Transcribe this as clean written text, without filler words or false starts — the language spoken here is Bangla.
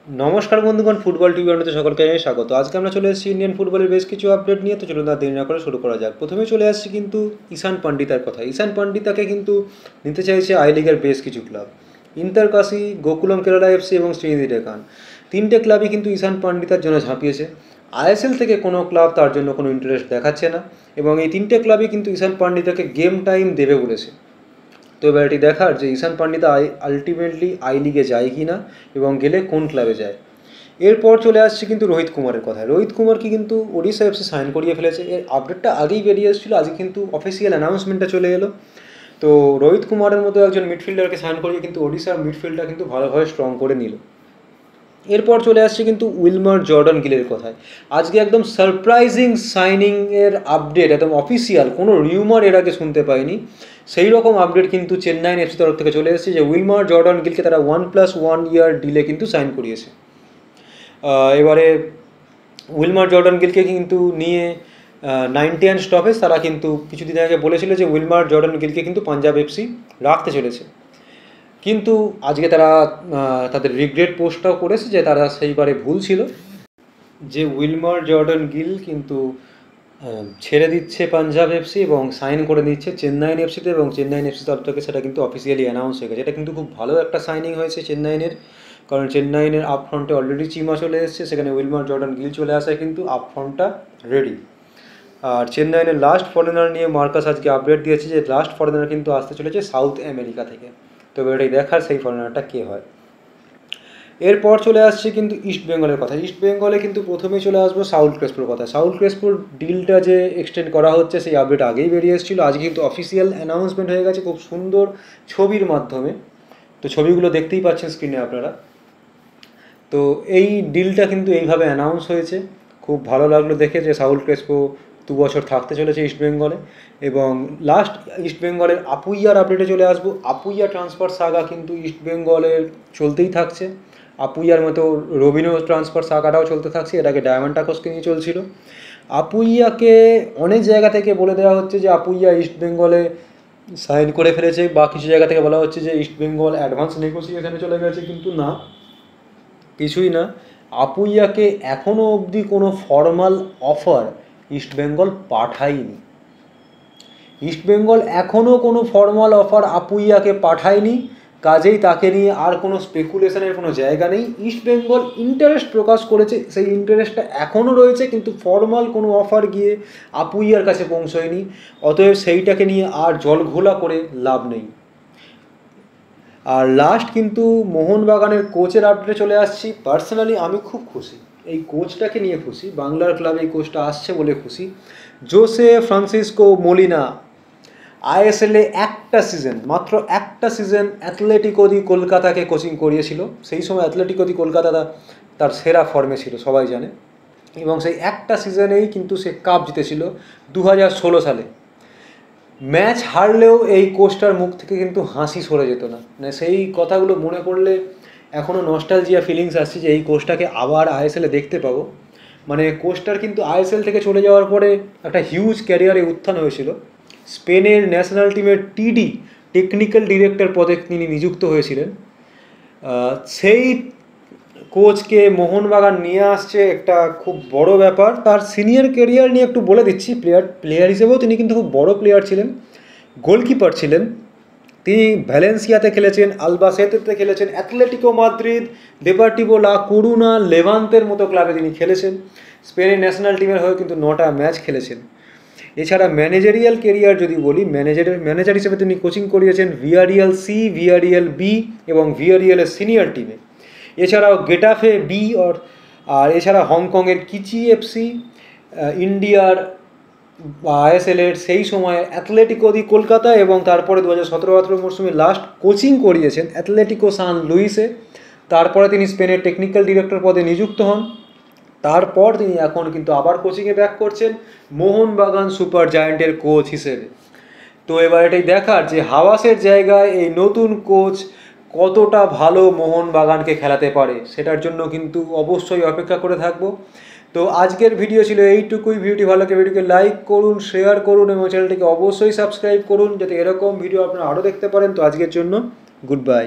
नमस्कार बंधुगण फुटबल टीवी अन्यते सकलके स्वागत। आज के चले इंडियन फुटबल बेश किछु आपडेट निये। तो चलुन देरी ना करे शुरू करा जाक। प्रथमे चले आसछि किन्तु ईशान पंडितार कथा। ईशान पंडिताके किन्तु निते चाइছে आई लिगेर बेश किछु club, inter Kashi, Gokulam Kerala FC এবং শ্রীনিধি ডেকান। তিনটে ক্লাবই কিন্তু ঈশান পান্ডিতার জন্য ঝাঁপিয়েছে। আইএসএল থেকে কোনো ক্লাব তার জন্য কোনো ইন্টারেস্ট দেখাচ্ছে না এবং এই তিনটে ক্লাবই কিন্তু ঈশান পান্ডিতাকে গেম টাইম দেবে বলেছে। তো এবার এটি দেখার যে ঈশান পান্ডিতা আলটিমেটলি আই লিগে যায় কি না এবং গেলে কোন ক্লাবে যায়। এরপর চলে আসছে কিন্তু রোহিত কুমারের কথা। রোহিত কুমারকে কিন্তু ওড়িশা এফসি সাইন করিয়ে ফেলেছে। এর আপডেটটা আগেই বেরিয়ে এসেছিলো, আজকে কিন্তু অফিসিয়াল অ্যানাউন্সমেন্টটা চলে এলো। তো রোহিত কুমারের মতো একজন মিডফিল্ডারকে সাইন করিয়ে কিন্তু ওড়িশার মিডফিল্ডটা কিন্তু ভালোভাবে স্ট্রং করে নিল। এরপর চলে আসছে কিন্তু উইলমার জর্ডান গিলের কথায়। আজকে একদম সারপ্রাইজিং সাইনিংয়ের আপডেট, একদম অফিসিয়াল, কোনো রিউমার এর আগে শুনতে পাইনি, সেই রকম আপডেট কিন্তু চেন্নাই এফসি তরফ থেকে চলে এসেছে যে উইলমার জর্ডান গিলকে তারা 1+1 ইয়ার ডিলে কিন্তু সাইন করিয়েছে। এবারে উইলমার জর্ডান গিলকে কিন্তু নিয়ে 90 অ্যান্ড স্টপেজ তারা কিন্তু কিছুদিন আগে বলেছিল যে উইলমার জর্ডান গিলকে কিন্তু পাঞ্জাব এফসি রাখতে চলেছে, কিন্তু আজকে তারা তাদের রিগ্রেট পোস্টটাও করেছে যে তারা সেইবারে ভুল ছিল, যে উইলমার জর্ডান গিল কিন্তু ছেড়ে দিচ্ছে পাঞ্জাব এফসি এবং সাইন করে দিচ্ছে চেন্নাইন এফসিতে, এবং চেন্নাইন এফসি তরফ থেকে সেটা কিন্তু অফিসিয়ালি অ্যানাউন্স হয়ে গেছে। এটা কিন্তু খুব ভালো একটা সাইনিং হয়েছে চেন্নাইনের, কারণ চেন্নাইনের আপফ্রন্টে অলরেডি চিমা চলে এসেছে, সেখানে উইলমার জর্ডান গিল চলে আসায় কিন্তু আপফ্রন্টটা রেডি। আর চেন্নাইনের লাস্ট ফরেনার নিয়ে মার্কাস আজকে আপডেট দিয়েছে যে লাস্ট ফরেনার কিন্তু আসতে চলেছে সাউথ আমেরিকা থেকে। তবে এটাই দেখার সেই ফরেনারটা কে হয়। এরপর চলে আসছে কিন্তু ইস্ট বেঙ্গলের কথা। ইস্ট বেঙ্গলে কিন্তু প্রথমে চলে আসবো সাউল ক্রেসপোর কথা। সাউল ক্রেসপোর ডিলটা যে এক্সটেন্ড করা হচ্ছে সেই আপডেট আগেই বেরিয়ে এসেছিলো, আজকে কিন্তু অফিসিয়াল অ্যানাউন্সমেন্ট হয়ে গেছে খুব সুন্দর ছবির মাধ্যমে। তো ছবিগুলো দেখতেই পাচ্ছেন স্ক্রিনে আপনারা। তো এই ডিলটা কিন্তু এইভাবে অ্যানাউন্স হয়েছে, খুব ভালো লাগলো দেখে যে সাউল ক্রেসপো 2 বছর থাকতে চলেছে ইস্ট বেঙ্গলে। এবং লাস্ট ইস্ট বেঙ্গলের আপুইয়ার আপডেটে চলে আসবো। আপুইয়া ট্রান্সফার সাগা কিন্তু ইস্ট বেঙ্গলের চলতেই থাকছে। আপুইয়ার মতো রবিনো ট্রান্সফার সাগাটাও চলতে থাকছে, এটাকে ডায়মন্ড টাকসকে নিয়ে চলছিল। আপুইয়াকে অনেক জায়গা থেকে বলে দেওয়া হচ্ছে যে আপুইয়া ইস্ট বেঙ্গলে সাইন করে ফেলেছে, বা কিছু জায়গা থেকে বলা হচ্ছে যে ইস্ট বেঙ্গল অ্যাডভান্স নেগোসিয়েশনে চলে গেছে, কিন্তু না, কিছুই না। আপুইয়াকে এখনও অবধি কোনো ফর্মাল অফার ইস্টবেঙ্গল পাঠায়নি। ইস্টবেঙ্গল এখনও কোনো ফর্মাল অফার আপুইয়াকে পাঠায়নি, কাজেই তাকে নিয়ে আর কোনো স্পেকুলেশনের কোনো জায়গা নেই। ইস্টবেঙ্গল ইন্টারেস্ট প্রকাশ করেছে, সেই ইন্টারেস্টটা এখনও রয়েছে, কিন্তু ফর্মাল কোনো অফার গিয়ে আপুইয়ার কাছে পৌঁছয়নি। অতএব সেইটাকে নিয়ে আর জলঘোলা করে লাভ নেই। আর লাস্ট কিন্তু মোহনবাগানের কোচের আপডেটে চলে আসছি। পার্সোনালি আমি খুব খুশি, এই কোচটাকে নিয়ে খুশি, বাংলার ক্লাবে এই কোচটা আসছে বলে খুশি। জোসে ফ্রান্সিসকো মোলিনা আইএসএলে একটা সিজন, মাত্র একটা সিজন অ্যাথলেটিকো দি কলকাতাকে কোচিং করিয়েছিল। সেই সময় অ্যাথলেটিকো দি কলকাতা তার সেরা ফর্মে ছিল, সবাই জানে, এবং সেই একটা সিজনেই কিন্তু সে কাপ জিতেছিল 2016 সালে। ম্যাচ হারলেও এই কোচটার মুখ থেকে কিন্তু হাসি সরে যেত না। মানে সেই কথাগুলো মনে করলে এখনও নস্টালজিয়া ফিলিংস আসছে যে এই কোচটাকে আবার আইএসএলে দেখতে পাবো। মানে কোচটার কিন্তু আইএসএল থেকে চলে যাওয়ার পরে একটা হিউজ ক্যারিয়ারে উত্থান হয়েছিল। স্পেনের ন্যাশনাল টিমের টিডি টেকনিক্যাল ডিরেক্টর পদে তিনি নিযুক্ত হয়েছিলেন। সেই কোচকে মোহনবাগান নিয়ে আসছে একটা খুব বড় ব্যাপার। তার সিনিয়র ক্যারিয়ার নিয়ে একটু বলে দিচ্ছি। প্লেয়ার হিসেবেও তিনি কিন্তু খুব বড় প্লেয়ার ছিলেন, গোলকিপার ছিলেন তিনি, ভ্যালেন্সিয়াতে খেলেছেন, আলবাসেতেতে খেলেছেন, অ্যাথলেটিকো মাদ্রিদ, দেপার্টিভো লা করুনা, লেভান্তের মতো ক্লাবে তিনি খেলেছেন। স্পেনের ন্যাশনাল টিমের হয়ে কিন্তু 9টা ম্যাচ খেলেছেন। এছাড়া ম্যানেজারিয়াল কেরিয়ার যদি বলি, ম্যানেজার হিসেবে তিনি কোচিং করিয়েছেন ভিয়ারিয়াল সি, ভিয়ারিয়াল বি এবং ভিয়ারিয়ালের সিনিয়র টিমে। এছাড়াও গেটাফে বি আর এছাড়া হংকংয়ের কিচি এফসি, ইন্ডিয়ার আইএসএলের সেই সময় অ্যাথলেটিকো দি কলকাতা, এবং তারপরে 2017-18 মরশুমে লাস্ট কোচিং করিয়েছেন অ্যাথলেটিকো সান লুইসে। তারপরে তিনি স্পেনের টেকনিক্যাল ডিরেক্টর পদে নিযুক্ত হন। তারপর তিনি এখন কিন্তু আবার কোচিংয়ে ব্যাক করছেন মোহনবাগান সুপার জায়ান্টের কোচ হিসেবে। তো এবার এটাই দেখার যে হাওয়াসের জায়গায় এই নতুন কোচ কতটা ভালো মোহনবাগানকে খেলাতে পারে, সেটার জন্য কিন্তু অবশ্যই অপেক্ষা করে থাকবো। তো আজকের ভিডিও ছিল এইটুকুই। ভিডিওটি ভালো লাগে ভিডিওকে লাইক করুন, শেয়ার করুন এবং চ্যানেলটিকে অবশ্যই সাবস্ক্রাইব করুন যাতে এরকম ভিডিও আপনারা আরও দেখতে পারেন। তো আজকের জন্য গুড বাই।